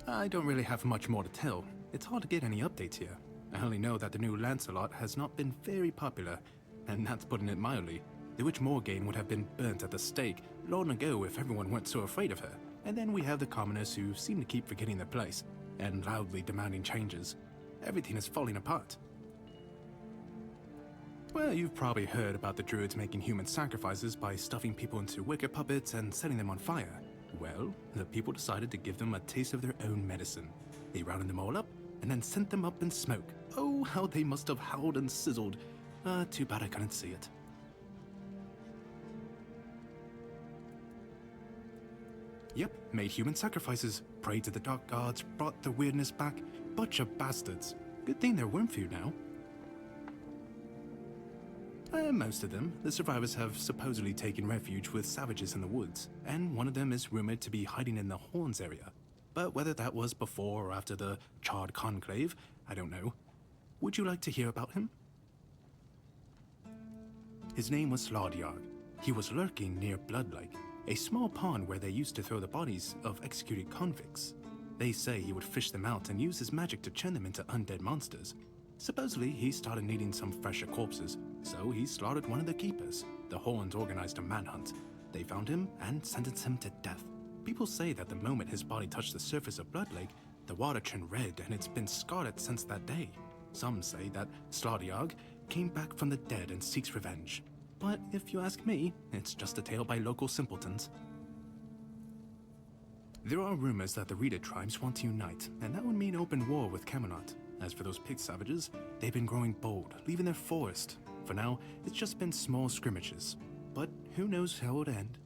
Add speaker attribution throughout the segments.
Speaker 1: I don't really have much more to tell. It's hard to get any updates here. I only know that the new Lancelot has not been very popular, and that's putting it mildly. The Witch Morgane would have been burnt at the stake long ago if everyone weren't so afraid of her. And then we have the commoners who seem to keep forgetting their place, and loudly demanding changes. Everything is falling apart. Well, you've probably heard about the druids making human sacrifices by stuffing people into wicker puppets and setting them on fire. Well, the people decided to give them a taste of their own medicine. They rounded them all up and then sent them up in smoke. Oh, how they must have howled and sizzled. Too bad I couldn't see it. Yep, made human sacrifices, prayed to the dark gods, brought the weirdness back. Bunch of bastards. Good thing they're worm food now. Most of them, the survivors have supposedly taken refuge with savages in the woods, and one of them is rumored to be hiding in the Horns area. But whether that was before or after the Charred Conclave, I don't know. Would you like to hear about him? His name was Slaudyard. He was lurking near Blood Lake, a small pond where they used to throw the bodies of executed convicts. They say he would fish them out and use his magic to turn them into undead monsters. Supposedly, he started needing some fresher corpses, so he slaughtered one of the keepers. The Horns organized a manhunt. They found him and sentenced him to death. People say that the moment his body touched the surface of Blood Lake, the water turned red and it's been scarred since that day. Some say that Slaudyard came back from the dead and seeks revenge. But if you ask me, it's just a tale by local simpletons. There are rumors that the Rita tribes want to unite, and that would mean open war with Camelot. As for those pig savages, they've been growing bold, leaving their forest. For now, it's just been small scrimmages. But who knows how it'll end.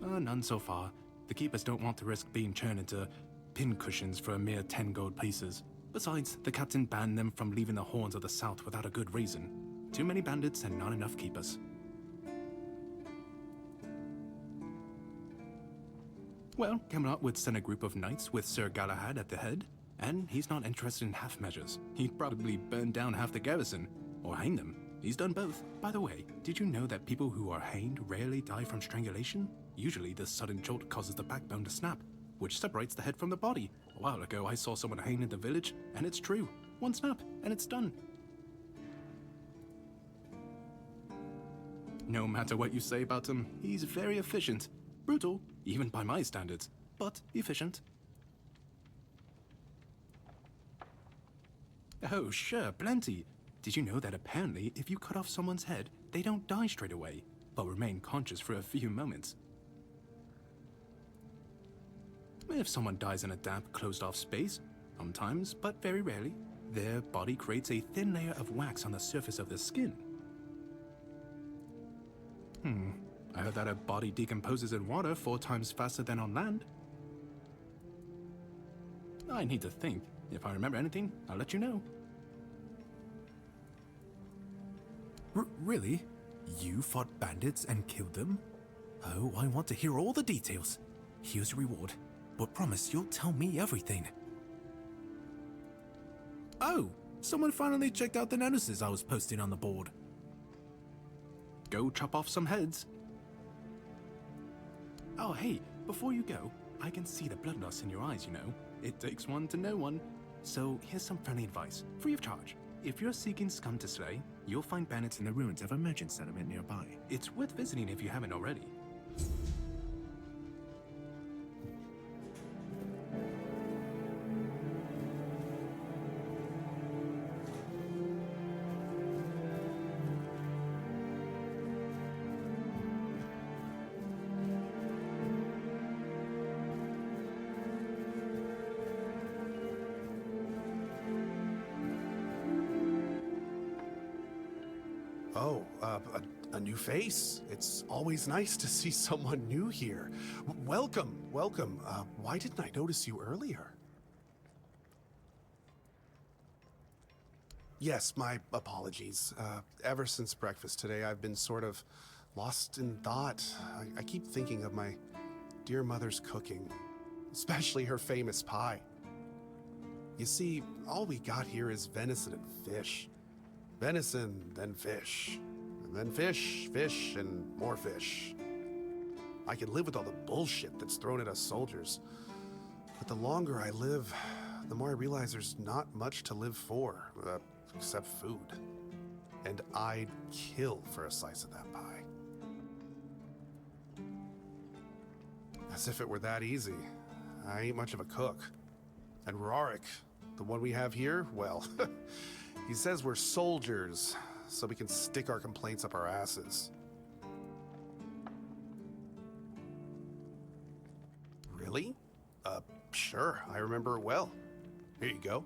Speaker 1: None so far. The keepers don't want to risk being turned into pincushions for a mere 10 gold pieces. Besides, the captain banned them from leaving the Horns of the South without a good reason. Too many bandits and not enough keepers. Well, Camelot would send a group of knights with Sir Galahad at the head, and he's not interested in half measures. He'd probably burn down half the garrison, or hang them. He's done both. By the way, did you know that people who are hanged rarely die from strangulation? Usually the sudden jolt causes the backbone to snap, which separates the head from the body. A while ago I saw someone hanged in the village, and it's true. One snap, and it's done. No matter what you say about him, he's very efficient. Brutal, even by my standards, but efficient. Oh, sure, plenty. Did you know that apparently if you cut off someone's head, they don't die straight away, but remain conscious for a few moments? If someone dies in a damp, closed-off space, sometimes, but very rarely, their body creates a thin layer of wax on the surface of the skin. I heard that a body decomposes in water 4 times faster than on land. I need to think. If I remember anything, I'll let you know. Really? You fought bandits and killed them? Oh, I want to hear all the details. Here's a reward, but promise you'll tell me everything. Oh, someone finally checked out the notices I was posting on the board. Go chop off some heads. Oh, hey, before you go, I can see the bloodlust in your eyes, you know. It takes one to know one. So here's some friendly advice, free of charge. If you're seeking scum to slay, you'll find bandits in the ruins of a merchant settlement nearby. It's worth visiting if you haven't already.
Speaker 2: Oh, a new face. It's always nice to see someone new here. Welcome. Why didn't I notice you earlier? Yes, my apologies. Ever since breakfast today, I've been sort of lost in thought. I keep thinking of my dear mother's cooking, especially her famous pie. You see, all we got here is venison and fish. Venison, then fish, and then fish, and more fish. I can live with all the bullshit that's thrown at us soldiers. But the longer I live, the more I realize there's not much to live for, except food. And I'd kill for a slice of that pie. As if it were that easy. I ain't much of a cook. And Rorik, the one we have here, well, he says we're soldiers, so we can stick our complaints up our asses. Really? Sure, I remember it well. Here you go.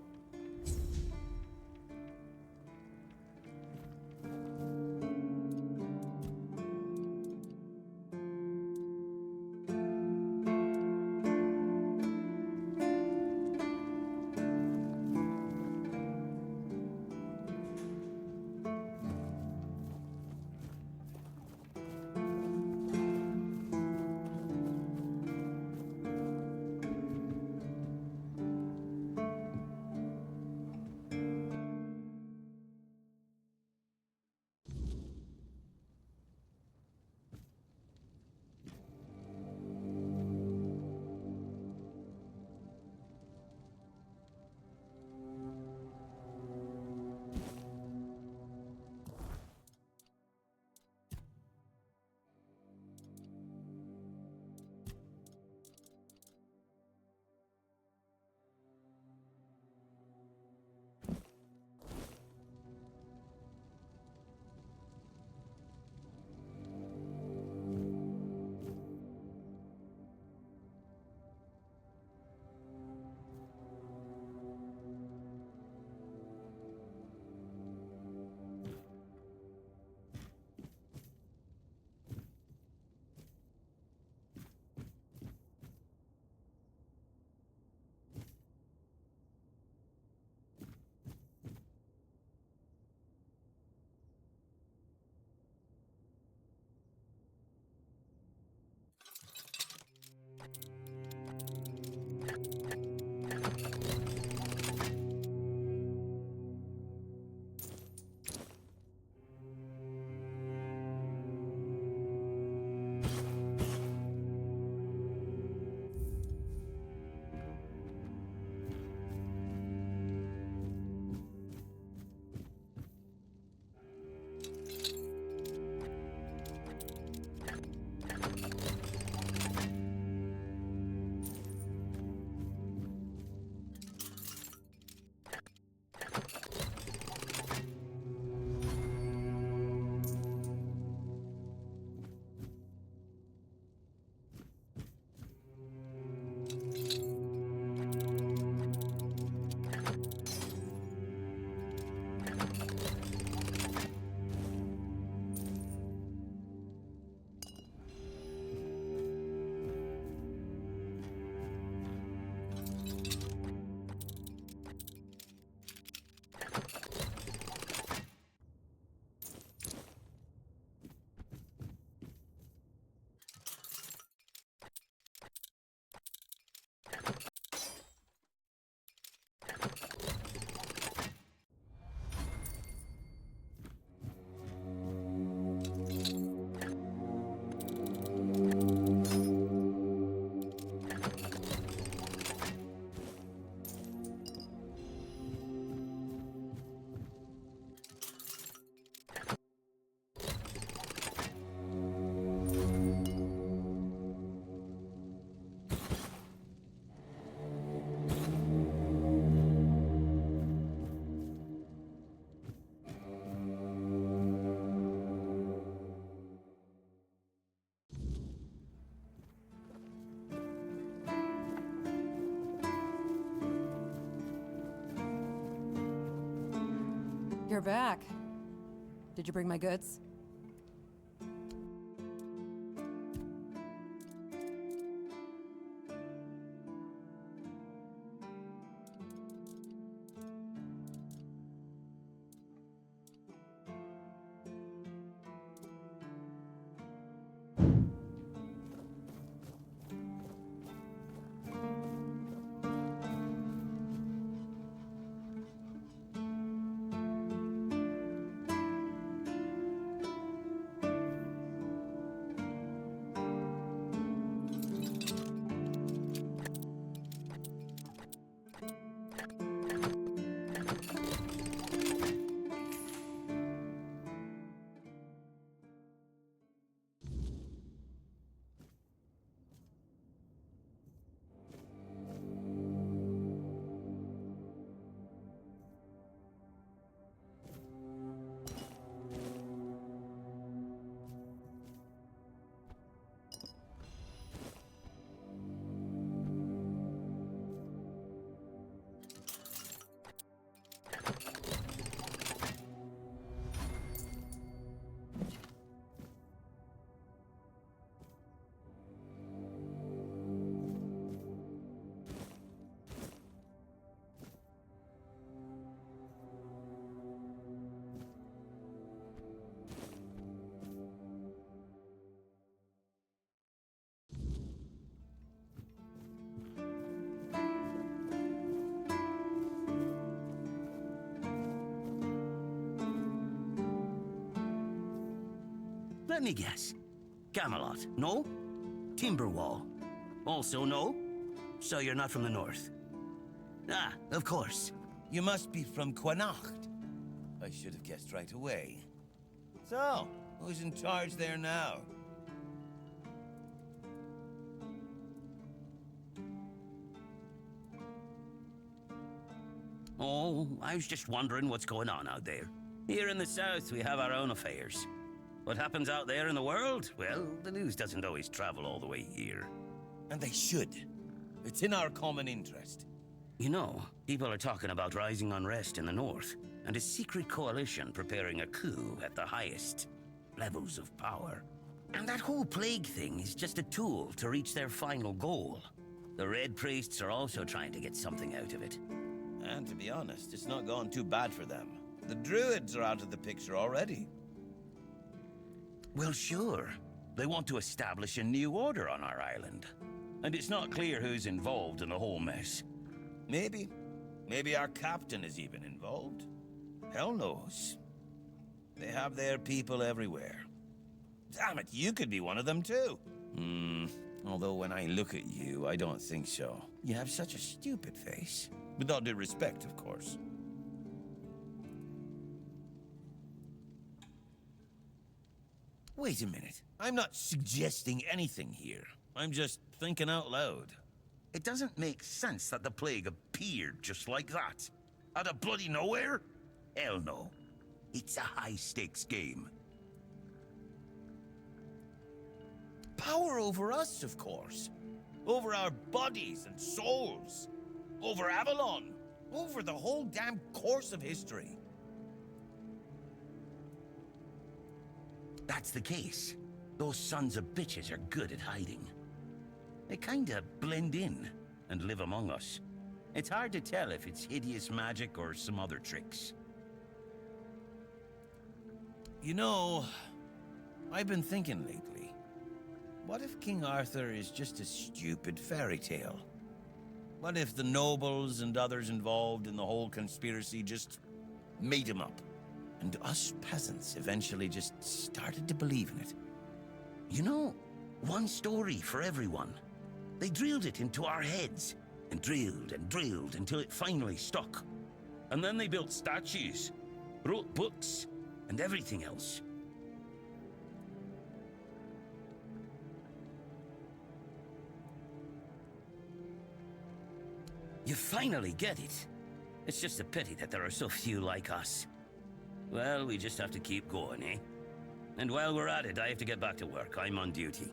Speaker 3: You're back. Did you bring my goods?
Speaker 4: Let me guess. Camelot, no? Timberwall, also no? So you're not from the north? Ah, of course.
Speaker 5: You must be from Connacht. I should have guessed right away. So, who's in charge there now?
Speaker 4: Oh, I was just wondering what's going on out there. Here in the south, we have our own affairs. What happens out there in the world? Well, the news doesn't always travel all the way here.
Speaker 5: And they should. It's in our common interest.
Speaker 4: You know, people are talking about rising unrest in the north, and a secret coalition preparing a coup at the highest levels of power. And that whole plague thing is just a tool to reach their final goal. The Red Priests are also trying to get something out of it.
Speaker 5: And to be honest, it's not gone too bad for them. The Druids are out of the picture already.
Speaker 4: Well, sure. They want to establish a new order on our island. And it's not clear who's involved in the whole mess.
Speaker 5: Maybe. Maybe our captain is even involved. Hell knows. They have their people everywhere. Damn it, you could be one of them too. Although when I look at you, I don't think so. You have such a stupid face. With all due respect, of course. Wait a minute. I'm not suggesting anything here. I'm just thinking out loud.
Speaker 4: It doesn't make sense that the plague appeared just like that. Out of bloody nowhere? Hell no. It's a high-stakes game.
Speaker 5: Power over us, of course. Over our bodies and souls. Over Avalon. Over the whole damn course of history.
Speaker 4: That's the case. Those sons of bitches are good at hiding. They kinda blend in and live among us. It's hard to tell if it's hideous magic or some other tricks.
Speaker 5: You know, I've been thinking lately. What if King Arthur is just a stupid fairy tale? What if the nobles and others involved in the whole conspiracy just made him up? And us peasants eventually just started to believe in it.
Speaker 4: You know, one story for everyone. They drilled it into our heads, and drilled until it finally stuck. And then they built statues, wrote books, and everything else. You finally get it. It's just a pity that there are so few like us. Well, we just have to keep going, eh? And while we're at it, I have to get back to work. I'm on duty.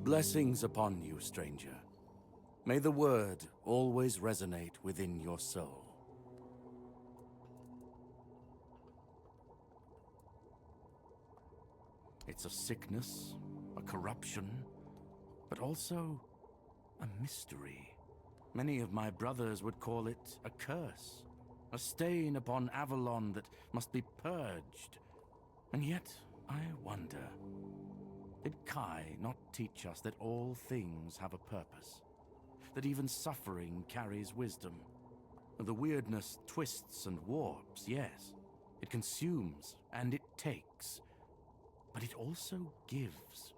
Speaker 6: Blessings upon you, stranger. May the word always resonate within your soul. It's a sickness, a corruption, but also a mystery. Many of my brothers would call it a curse, a stain upon Avalon that must be purged. And yet, I wonder, did Kai not teach us that all things have a purpose? That even suffering carries wisdom? The weirdness twists and warps, yes. It consumes and it takes. But it also gives.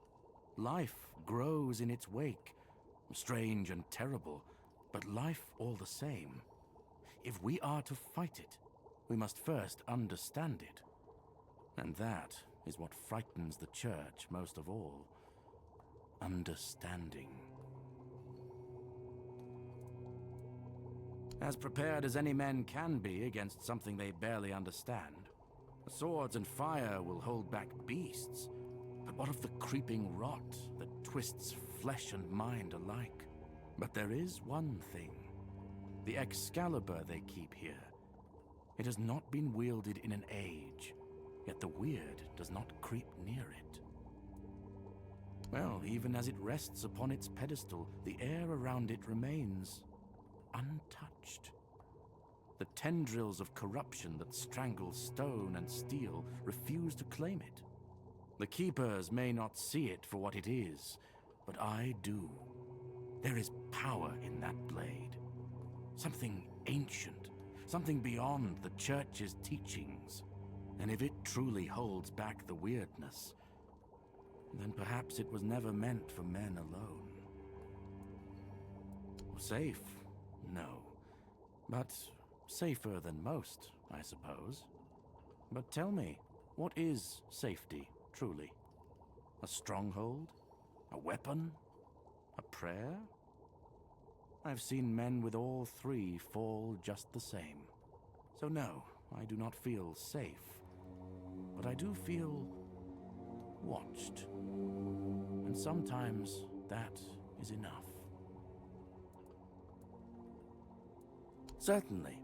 Speaker 6: Life grows in its wake. Strange and terrible, but life all the same. If we are to fight it, we must first understand it. And that is what frightens the Church most of all. Understanding. As prepared as any men can be against something they barely understand. Swords and fire will hold back beasts, but what of the creeping rot that twists flesh and mind alike? But there is one thing. The Excalibur they keep here. It has not been wielded in an age, yet the weird does not creep near it. Well, even as it rests upon its pedestal, the air around it remains untouched. The tendrils of corruption that strangle stone and steel refuse to claim it. The Keepers may not see it for what it is, but I do. There is power in that blade. Something ancient, something beyond the Church's teachings. And if it truly holds back the weirdness, then perhaps it was never meant for men alone. Safe? No. But safer than most, I suppose. But tell me, what is safety, truly? A stronghold? A weapon? A prayer? I've seen men with all three fall just the same. So no, I do not feel safe. But I do feel watched. And sometimes that is enough. Certainly.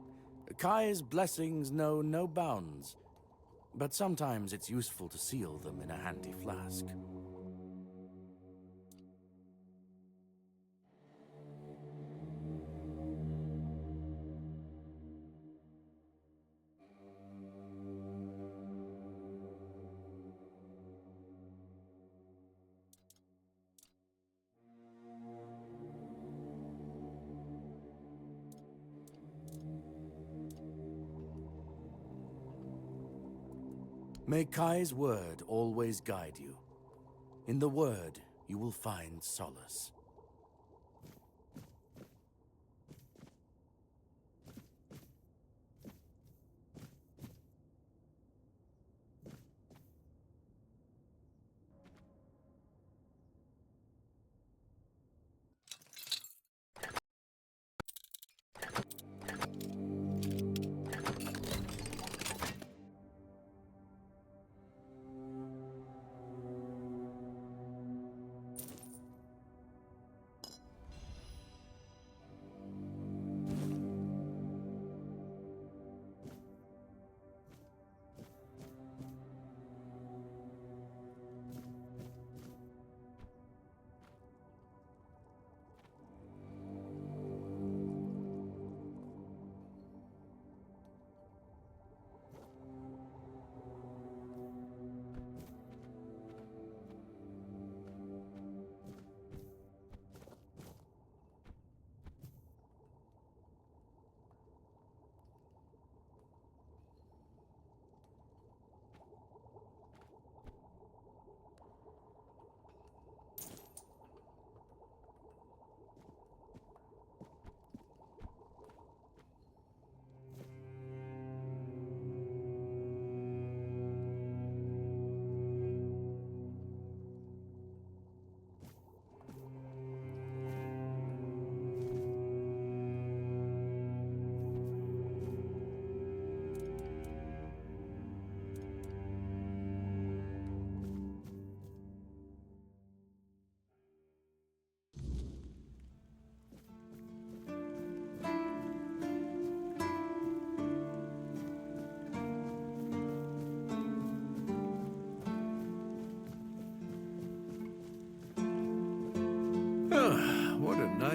Speaker 6: Kai's blessings know no bounds, but sometimes it's useful to seal them in a handy flask. May Kai's word always guide you. In the word, you will find solace.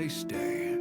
Speaker 7: they stay.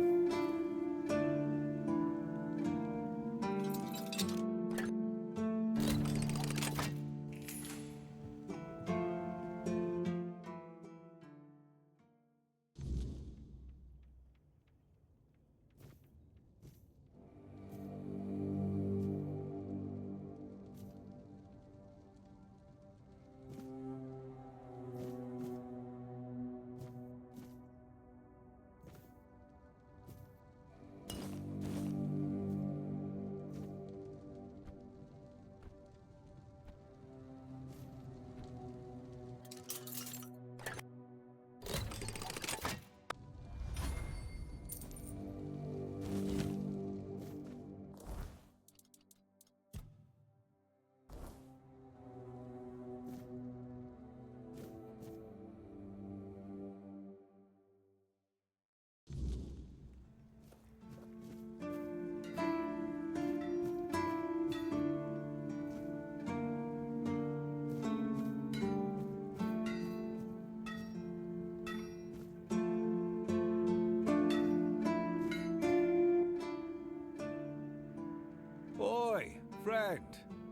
Speaker 7: Boy, friend,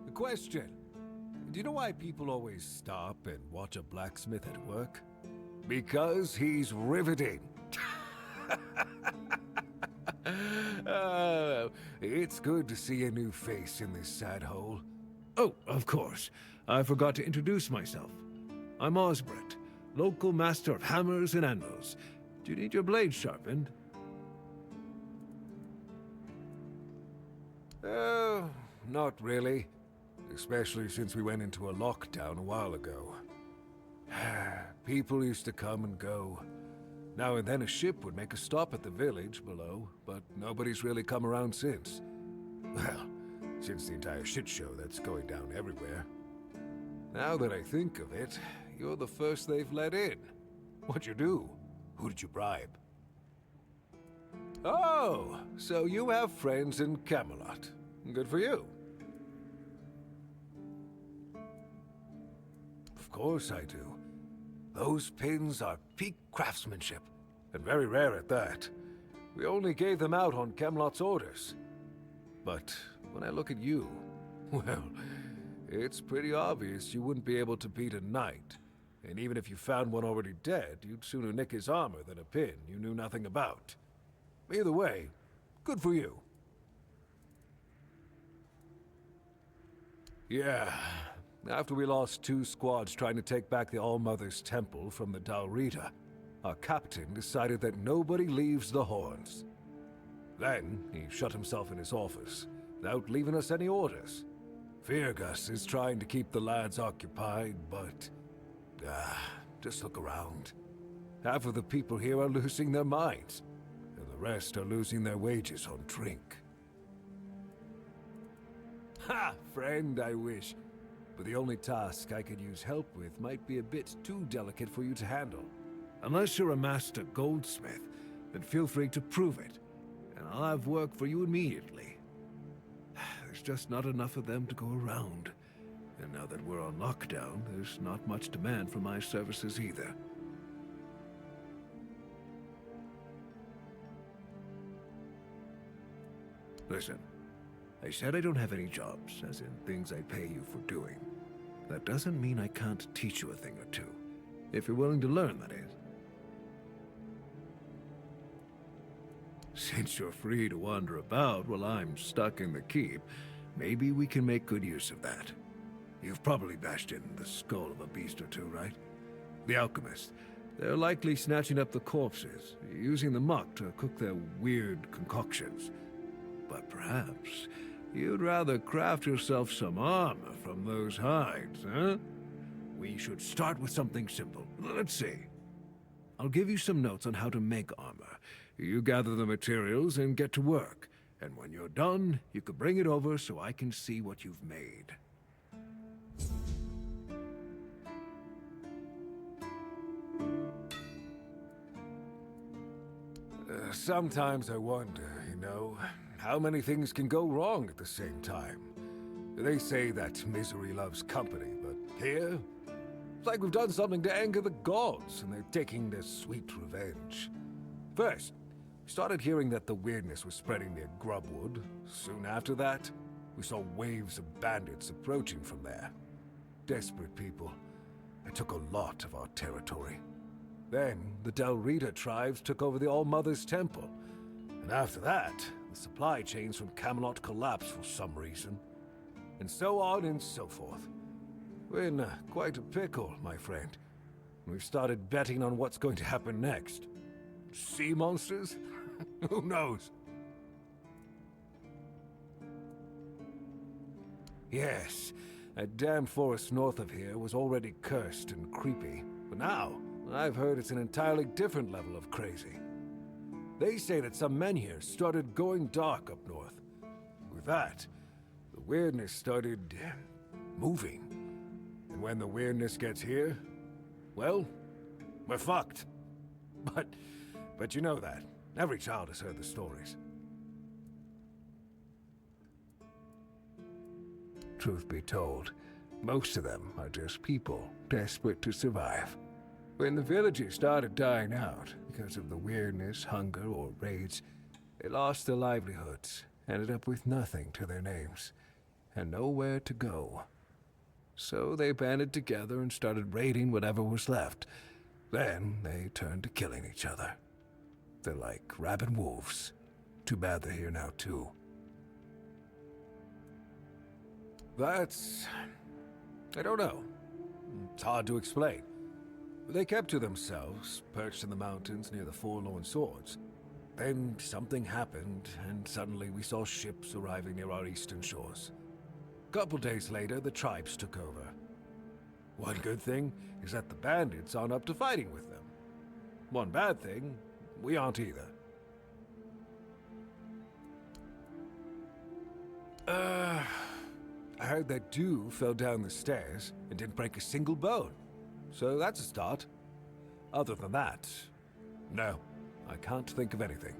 Speaker 7: a question. Do you know why people always stop and watch a blacksmith at work? Because he's riveting. It's good to see a new face in this sad hole. Oh, of course. I forgot to introduce myself. I'm Osbert, local master of hammers and anvils. Do you need your blade sharpened? Not really. Especially since we went into a lockdown a while ago. People used to come and go. Now and then a ship would make a stop at the village below, but nobody's really come around since. Well, since the entire shit show that's going down everywhere. Now that I think of it, you're the first they've let in. What'd you do? Who did you bribe? Oh, so you have friends in Camelot. Good for you. Of course I do. Those pins are peak craftsmanship, and very rare at that. We only gave them out on Camelot's orders. But when I look at you, well, it's pretty obvious you wouldn't be able to beat a knight. And even if you found one already dead, you'd sooner nick his armor than a pin you knew nothing about. Either way, good for you. Yeah, after we lost 2 squads trying to take back the All-Mother's Temple from the Dalrita, our captain decided that nobody leaves the Horns. Then, he shut himself in his office, without leaving us any orders. Feargus is trying to keep the lads occupied, but... just look around. Half of the people here are losing their minds, and the rest are losing their wages on drink. Ha! Friend, I wish. But the only task I could use help with might be a bit too delicate for you to handle. Unless you're a master goldsmith, then feel free to prove it, and I'll have work for you immediately. There's just not enough of them to go around. And now that we're on lockdown, there's not much demand for my services either. Listen, I said I don't have any jobs, as in things I pay you for doing. That doesn't mean I can't teach you a thing or two. If you're willing to learn, that is. Since you're free to wander about while I'm stuck in the keep, maybe we can make good use of that. You've probably bashed in the skull of a beast or two, right? The alchemists. They're likely snatching up the corpses, using the muck to cook their weird concoctions. But perhaps you'd rather craft yourself some armor from those hides, huh? We should start with something simple. Let's see. I'll give you some notes on how to make armor. You gather the materials and get to work. And when you're done, you can bring it over so I can see what you've made. Sometimes I wonder, you know, how many things can go wrong at the same time. They say that misery loves company, but here, it's like we've done something to anger the gods, and they're taking their sweet revenge. First, We started hearing that the weirdness was spreading near Grubwood. Soon after that, we saw waves of bandits approaching from there. Desperate people. They took a lot of our territory. Then, the Del Rita tribes took over the All-Mother's Temple. And after that, the supply chains from Camelot collapsed for some reason. And so on and so forth. We're in quite a pickle, my friend. We've started betting on what's going to happen next. Sea monsters? Who knows? Yes, that damn forest north of here was already cursed and creepy. But now, I've heard it's an entirely different level of crazy. They say that some men here started going dark up north. With that, the weirdness started moving. And when the weirdness gets here, well, we're fucked. But you know that. Every child has heard the stories. Truth be told, most of them are just people desperate to survive. When the villages started dying out because of the weirdness, hunger, or raids, they lost their livelihoods, ended up with nothing to their names, and nowhere to go. So they banded together and started raiding whatever was left. Then they turned to killing each other. They're like rabid wolves. Too bad they're here now, too. I don't know. It's hard to explain. They kept to themselves, perched in the mountains near the Forlorn Swords. Then something happened, and suddenly we saw ships arriving near our eastern shores. A couple days later, the tribes took over. One good thing is that the bandits aren't up to fighting with them. One bad thing, we aren't either. I heard that dew fell down the stairs and didn't break a single bone. So that's a start. Other than that, no, I can't think of anything.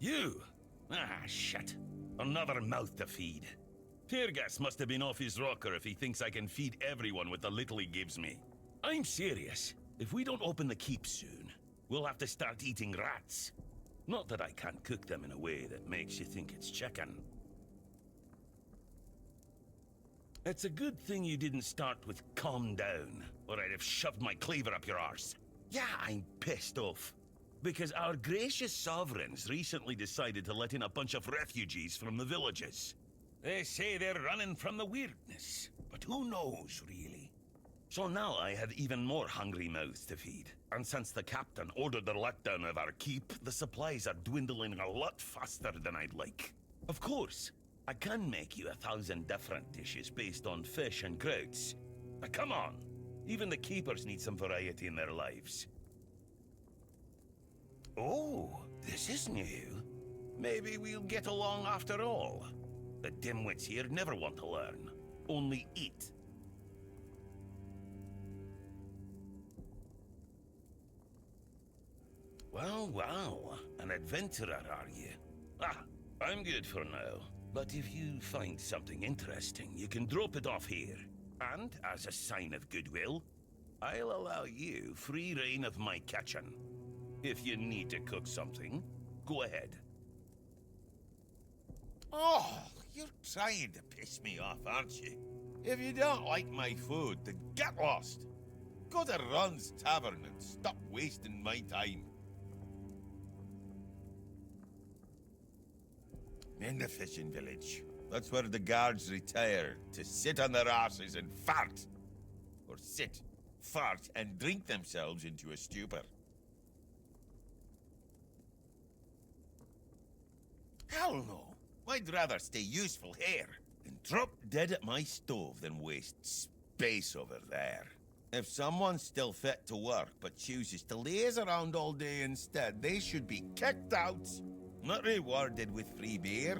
Speaker 8: You? Ah, shit. Another mouth to feed. Teargas must have been off his rocker if he thinks I can feed everyone with the little he gives me. I'm serious. If we don't open the keep soon, we'll have to start eating rats. Not that I can't cook them in a way that makes you think it's chicken. It's a good thing you didn't start with calm down, or I'd have shoved my cleaver up your arse. Yeah, I'm pissed off. Because our gracious sovereigns recently decided to let in a bunch of refugees from the villages. They say they're running from the weirdness, but who knows, really? So now I have even more hungry mouths to feed. And since the captain ordered the letdown of our keep, the supplies are dwindling a lot faster than I'd like. Of course, I can make you 1,000 different dishes based on fish and krauts. But come on, even the keepers need some variety in their lives. Oh, this is new. Maybe we'll get along after all. The dimwits here never want to learn, only eat. Well, well, an adventurer, are you? Ah, I'm good for now. But if you find something interesting, you can drop it off here. And, as a sign of goodwill, I'll allow you free reign of my kitchen. If you need to cook something, go ahead.
Speaker 5: Oh, you're trying to piss me off, aren't you? If you don't like my food, then get lost. Go to Ron's Tavern and stop wasting my time. In the fishing village. That's where the guards retire, to sit on their asses and fart. Or sit, fart, and drink themselves into a stupor. Hell no. I'd rather stay useful here than drop dead at my stove than waste space over there. If someone's still fit to work but chooses to laze around all day instead, they should be kicked out. Not rewarded with free beer.